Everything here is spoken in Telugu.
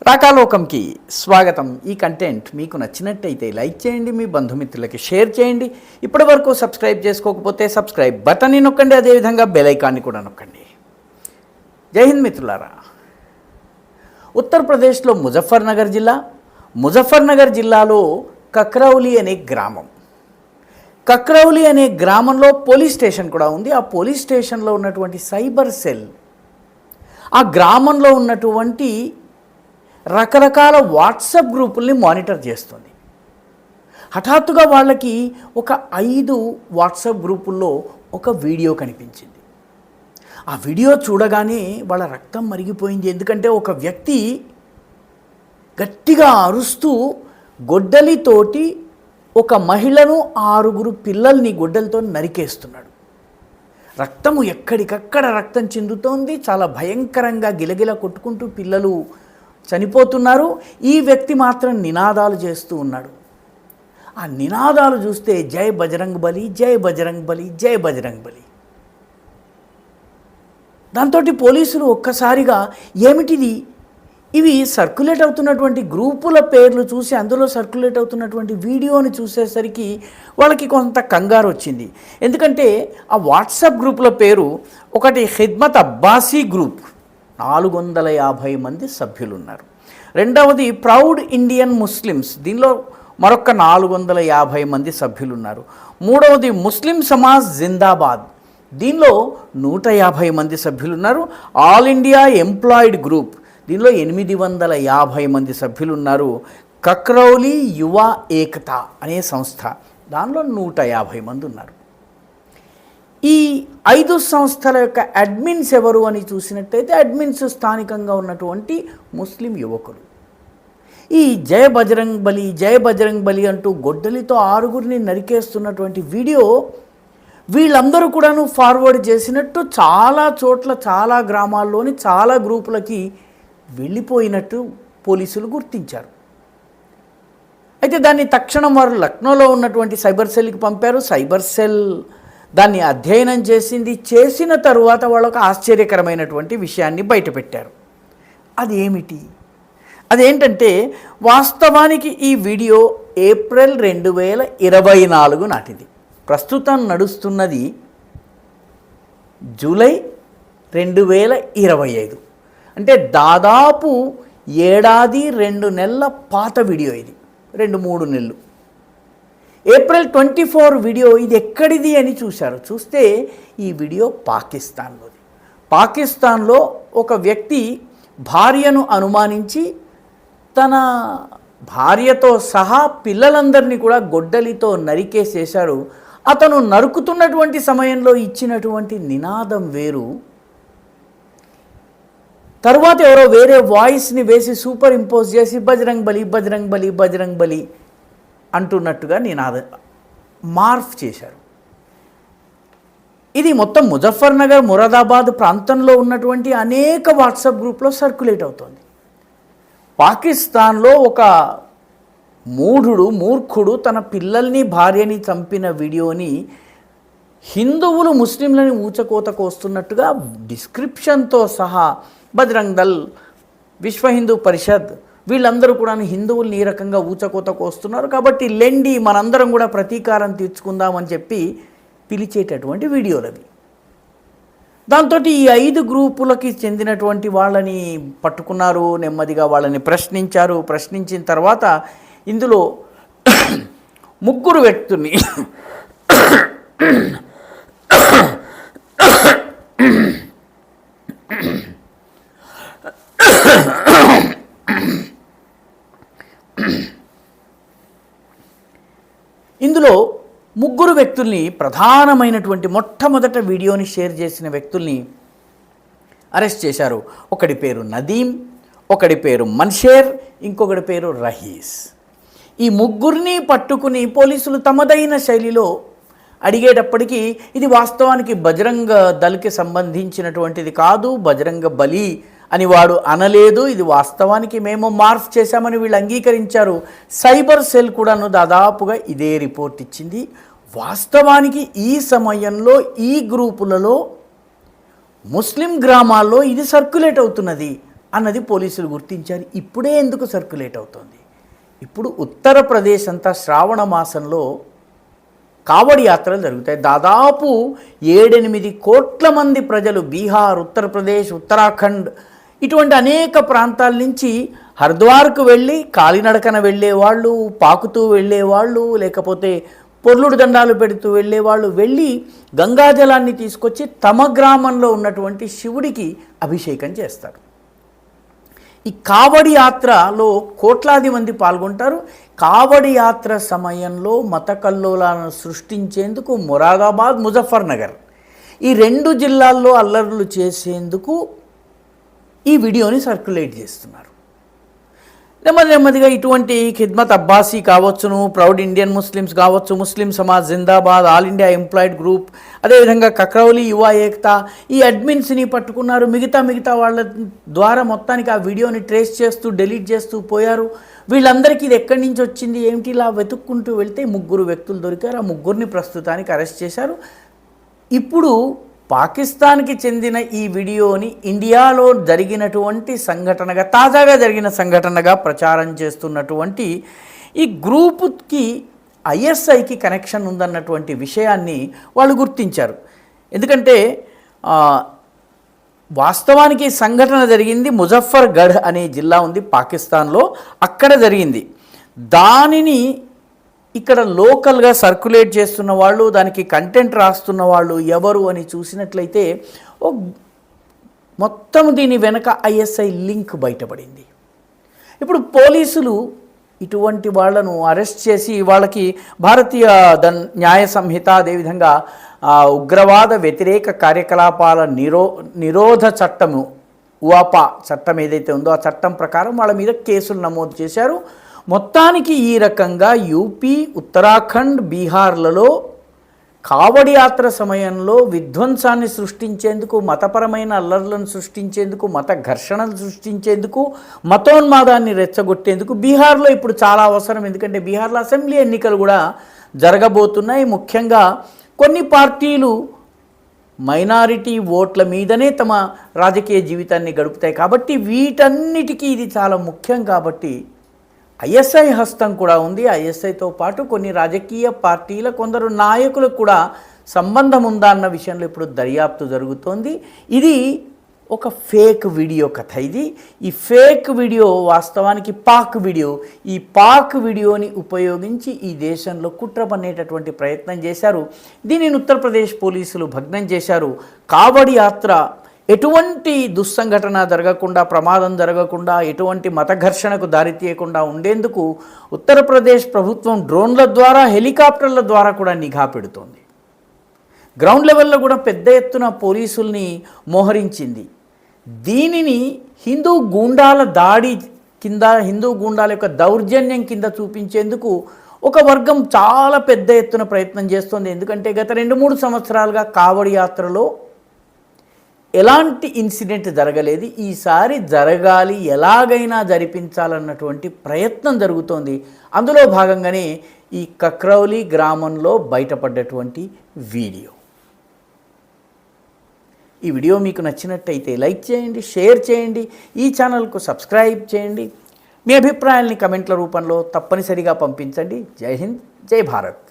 తాకాలోకంకి స్వాగతం. ఈ కంటెంట్ మీకు నచ్చినట్టయితే లైక్ చేయండి, మీ బంధుమిత్రులకి షేర్ చేయండి. ఇప్పటివరకు సబ్స్క్రైబ్ చేసుకోకపోతే సబ్స్క్రైబ్ బటన్ని నొక్కండి, అదేవిధంగా బెల్ ఐకాన్ని కూడా నొక్కండి. జై హింద్ మిత్రులారా. ఉత్తరప్రదేశ్లో ముజఫర్నగర్ జిల్లాలో కక్రౌలి అనే గ్రామం. కక్రౌలి అనే గ్రామంలో పోలీస్ స్టేషన్ కూడా ఉంది. ఆ పోలీస్ స్టేషన్లో ఉన్నటువంటి సైబర్ సెల్ ఆ గ్రామంలో ఉన్నటువంటి రకరకాల వాట్సాప్ గ్రూపుల్ని మానిటర్ చేస్తుంది. హఠాత్తుగా వాళ్ళకి ఒక 5 వాట్సాప్ గ్రూపుల్లో ఒక వీడియో కనిపించింది. ఆ వీడియో చూడగానే వాళ్ళ రక్తం మరిగిపోయింది. ఎందుకంటే ఒక వ్యక్తి గట్టిగా అరుస్తూ గొడ్డలితోటి ఒక మహిళను 6 పిల్లల్ని గొడ్డలతో నరికేస్తున్నాడు. రక్తము ఎక్కడికక్కడ రక్తం చిందుతోంది. చాలా భయంకరంగా గిలగిల కొట్టుకుంటూ పిల్లలు చనిపోతున్నారు. ఈ వ్యక్తి మాత్రం నినాదాలు చేస్తూ ఉన్నాడు. ఆ నినాదాలు చూస్తే జై బజరంగ్ బలి, జై బజరంగ్ బలి, జై బజరంగ్ బలి. దాంతో పోలీసులు ఒక్కసారిగా ఏమిటిది, ఇవి సర్క్యులేట్ అవుతున్నటువంటి గ్రూపుల పేర్లు చూసి అందులో సర్క్యులేట్ అవుతున్నటువంటి వీడియోని చూసేసరికి వాళ్ళకి కొంత కంగారు వచ్చింది. ఎందుకంటే ఆ వాట్సాప్ గ్రూపుల పేరు ఒకటి ఖిద్మత్ అబ్బాసీ గ్రూప్, 450 మంది సభ్యులు ఉన్నారు. రెండవది ప్రౌడ్ ఇండియన్ ముస్లిమ్స్, దీనిలో మరొక 450 మంది సభ్యులు ఉన్నారు. మూడవది ముస్లిం సమాజ్ జిందాబాద్, దీనిలో 150 మంది సభ్యులు ఉన్నారు. ఆల్ ఇండియా ఎంప్లాయిడ్ గ్రూప్, దీనిలో 850 మంది సభ్యులు ఉన్నారు. కక్రౌలి యువ ఏకతా అనే సంస్థ, దానిలో 150 మంది ఉన్నారు. ఈ 5 సంస్థల యొక్క అడ్మిన్స్ ఎవరు అని చూసినట్టయితే అడ్మిన్స్ స్థానికంగా ఉన్నటువంటి ముస్లిం యువకులు. ఈ జయ బజరంగ్ బలి, జయ బజరంగ్ బలి అంటూ గొడ్డలితో 6 నరికేస్తున్నటువంటి వీడియో వీళ్ళందరూ కూడాను ఫార్వర్డ్ చేసినట్టు చాలా చోట్ల, చాలా గ్రామాల్లోని చాలా గ్రూపులకి వెళ్ళిపోయినట్టు పోలీసులు గుర్తించారు. అయితే దాన్ని తక్షణం వారు లక్నోలో ఉన్నటువంటి సైబర్ సెల్కి పంపారు. సైబర్ సెల్ దాన్ని అధ్యయనం చేసిన తరువాత వాళ్ళకు ఆశ్చర్యకరమైనటువంటి విషయాన్ని బయటపెట్టారు. అదేంటంటే వాస్తవానికి ఈ వీడియో ఏప్రిల్ 2024 నాటిది. ప్రస్తుతం నడుస్తున్నది జూలై 2025, అంటే దాదాపు 1 ఏడాది 2 నెలల పాత వీడియో ఇది, 2-3 నెలలు. ఏప్రిల్ 24 వీడియో ఇది ఎక్కడిది అని చూస్తే ఈ వీడియో పాకిస్తాన్లోది. పాకిస్తాన్లో ఒక వ్యక్తి భార్యను అనుమానించి తన భార్యతో సహా పిల్లలందరినీ కూడా గొడ్డలితో నరికేసేశాడు. అతను నరుకుతున్నటువంటి సమయంలో ఇచ్చినటువంటి నినాదం వేరు, తరువాత ఎవరో వేరే వాయిస్ని వేసి సూపర్ ఇంపోజ్ చేసి బజరంగ్ బలి, బజరంగ్ బలి, బజరంగ్ బలి అంటున్నట్టుగా నినాదం మార్ఫ్ చేశారు. ఇది మొత్తం ముజఫర్నగర్, మురాదాబాద్ ప్రాంతంలో ఉన్నటువంటి అనేక వాట్సాప్ గ్రూప్లో సర్క్యులేట్ అవుతోంది. పాకిస్తాన్లో ఒక మూర్ఖుడు తన పిల్లల్ని, భార్యని చంపిన వీడియోని హిందువులు ముస్లింలని ఊచకోతకు వస్తున్నట్టుగా డిస్క్రిప్షన్తో సహా బజరంగ్ దళ్, విశ్వ హిందూ పరిషత్ వీళ్ళందరూ కూడా హిందువుల్ని ఈ రకంగా ఊచకోతకు వస్తున్నారు కాబట్టి లెండి మనందరం కూడా ప్రతీకారం తీర్చుకుందామని చెప్పి పిలిచేటటువంటి వీడియోలు అవి. దాంతో ఈ 5 గ్రూపులకి చెందినటువంటి వాళ్ళని పట్టుకున్నారు. నెమ్మదిగా వాళ్ళని ప్రశ్నించిన తర్వాత ఇందులో 3 వ్యక్తుల్ని ప్రధానమైనటువంటి మొట్టమొదట వీడియోని షేర్ చేసిన వ్యక్తుల్ని అరెస్ట్ చేశారు. ఒకడి పేరు నదీం, ఒకడి పేరు మన్షేర్, ఇంకొకటి పేరు రహీస్. ఈ 3 పట్టుకుని పోలీసులు తమదైన శైలిలో అడిగేటప్పటికీ ఇది వాస్తవానికి బజరంగ దళకి సంబంధించినటువంటిది కాదు, బజరంగ బలి అని వాడు అనలేదు, ఇది వాస్తవానికి మేము మార్ఫ్ చేశామని వీళ్ళు అంగీకరించారు. సైబర్ సెల్ కూడాను దాదాపుగా ఇదే రిపోర్ట్ ఇచ్చింది. వాస్తవానికి ఈ సమయంలో ఈ గ్రూపులలో ముస్లిం గ్రామాల్లో ఇది సర్క్యులేట్ అవుతున్నది. అన్నది పోలీసులు గుర్తించారు. ఇప్పుడే ఎందుకు సర్క్యులేట్ అవుతోంది? ఇప్పుడు ఉత్తరప్రదేశ్ అంతా శ్రావణ మాసంలో కావడి యాత్రలు జరుగుతాయి. దాదాపు 7-8 కోట్ల మంది ప్రజలు బీహార్, ఉత్తరప్రదేశ్, ఉత్తరాఖండ్ ఇటువంటి అనేక ప్రాంతాల నుంచి హరిద్వార్కు వెళ్ళి కాలినడకన వెళ్ళేవాళ్ళు, పాకుతూ వెళ్ళేవాళ్ళు, లేకపోతే పొర్లుడు దండాలు పెడుతూ వెళ్ళేవాళ్ళు వెళ్ళి గంగాజలాన్ని తీసుకొచ్చి తమ గ్రామంలో ఉన్నటువంటి శివుడికి అభిషేకం చేస్తారు. ఈ కావడి యాత్రలో కోట్లాది మంది పాల్గొంటారు. కావడి యాత్ర సమయంలో మత కల్లోలాలను సృష్టించేందుకు మొరాదాబాద్, ముజఫర్నగర్ ఈ 2 జిల్లాల్లో అల్లర్లు చేసేందుకు ఈ వీడియోని సర్క్యులేట్ చేస్తున్నారు. నెమ్మదిగా ఇటువంటి ఖిద్మత్ అబ్బాసీ కావచ్చును, ప్రౌడ్ ఇండియన్ ముస్లిమ్స్ కావచ్చు, ముస్లిం సమాజ్ జిందాబాద్, ఆల్ ఇండియా ఎంప్లాయిడ్ గ్రూప్, అదేవిధంగా కక్రౌలి యువ ఏక్తా ఈ అడ్మిన్స్ని పట్టుకున్నారు. మిగతా వాళ్ళ ద్వారా మొత్తానికి ఆ వీడియోని ట్రేస్ చేస్తూ డిలీట్ చేస్తూ పోయారు. వీళ్ళందరికీ ఇది ఎక్కడి నుంచి వచ్చింది ఏమిటి ఇలా వెతుక్కుంటూ వెళ్తే 3 వ్యక్తులు దొరికారు. ఆ 3 ప్రస్తుతానికి అరెస్ట్ చేశారు. ఇప్పుడు పాకిస్తాన్కి చెందిన ఈ వీడియోని ఇండియాలో జరిగినటువంటి సంఘటనగా, తాజాగా జరిగిన సంఘటనగా ప్రచారం చేస్తున్నటువంటి ఈ గ్రూపుకి ఐఎస్ఐకి కనెక్షన్ ఉందన్నటువంటి విషయాన్ని వాళ్ళు గుర్తించారు. ఎందుకంటే వాస్తవానికి సంఘటన జరిగింది ముజఫర్గఢ్ అనే జిల్లా ఉంది పాకిస్తాన్లో, అక్కడ జరిగింది. దానిని ఇక్కడ లోకల్గా సర్క్యులేట్ చేస్తున్న వాళ్ళు, దానికి కంటెంట్ రాస్తున్న వాళ్ళు ఎవరు అని చూసినట్లయితే మొత్తం దీని వెనక ఐఎస్ఐ లింక్ బయటపడింది. ఇప్పుడు పోలీసులు ఇటువంటి వాళ్లను అరెస్ట్ చేసి వాళ్ళకి భారతీయ న్యాయ సంహిత, అదేవిధంగా ఉగ్రవాద వ్యతిరేక కార్యకలాపాల నిరోధ చట్టము ఉవాపా చట్టం ఏదైతే ఉందో ఆ చట్టం ప్రకారం వాళ్ళ మీద కేసులు నమోదు చేశారు. మొత్తానికి ఈ రకంగా యూపీ, ఉత్తరాఖండ్, బీహార్లలో కావడి యాత్ర సమయంలో విధ్వంసాన్ని సృష్టించేందుకు, మతపరమైన అల్లర్లను సృష్టించేందుకు, మత ఘర్షణలు సృష్టించేందుకు, మతోన్మాదాన్ని రెచ్చగొట్టేందుకు బీహార్లో ఇప్పుడు చాలా అవసరం. ఎందుకంటే బీహార్లో అసెంబ్లీ ఎన్నికలు కూడా జరగబోతున్నాయి. ముఖ్యంగా కొన్ని పార్టీలు మైనారిటీ ఓట్ల మీదనే తమ రాజకీయ జీవితాన్ని గడుపుతాయి. కాబట్టి వీటన్నిటికీ ఇది చాలా ముఖ్యం. కాబట్టి ఐఎస్ఐ హస్తం కూడా ఉంది. ఐఎస్ఐతో పాటు కొన్ని రాజకీయ పార్టీల కొందరు నాయకులకు కూడా సంబంధం ఉందా అన్న విషయంలో ఇప్పుడు దర్యాప్తు జరుగుతోంది. ఇది ఒక ఫేక్ వీడియో కథ. ఈ ఫేక్ వీడియో వాస్తవానికి పాక్ వీడియో. ఈ పాక్ వీడియోని ఉపయోగించి ఈ దేశంలో కుట్ర పన్నేటటువంటి ప్రయత్నం చేశారు. దీనిని ఉత్తరప్రదేశ్ పోలీసులు భగ్నం చేశారు. కావడి యాత్ర ఎటువంటి దుస్సంఘటన జరగకుండా, ప్రమాదం జరగకుండా, ఎటువంటి మత ఘర్షణకు దారితీయకుండా ఉండేందుకు ఉత్తరప్రదేశ్ ప్రభుత్వం డ్రోన్ల ద్వారా, హెలికాప్టర్ల ద్వారా కూడా నిఘా పెడుతోంది. గ్రౌండ్ లెవెల్లో కూడా పెద్ద ఎత్తున పోలీసుల్ని మోహరించింది. దీనిని హిందూ గూండాల దాడి కింద, హిందూ గూండాల యొక్క దౌర్జన్యం కింద చూపించేందుకు ఒక వర్గం చాలా పెద్ద ఎత్తున ప్రయత్నం చేస్తోంది. ఎందుకంటే గత 2-3 సంవత్సరాలుగా కావడి యాత్రలో ఎలాంటి ఇన్సిడెంట్ జరగలేదు. ఈసారి జరగాలి, ఎలాగైనా జరిపించాలన్నటువంటి ప్రయత్నం జరుగుతోంది. అందులో భాగంగానే ఈ కక్రౌలి గ్రామంలో బయటపడ్డటువంటి వీడియో. ఈ వీడియో మీకు నచ్చినట్టయితే లైక్ చేయండి, షేర్ చేయండి, ఈ ఛానల్కు సబ్స్క్రైబ్ చేయండి. మీ అభిప్రాయాల్ని కమెంట్ల రూపంలో తప్పనిసరిగా పంపించండి. జై హింద్, జై భారత్.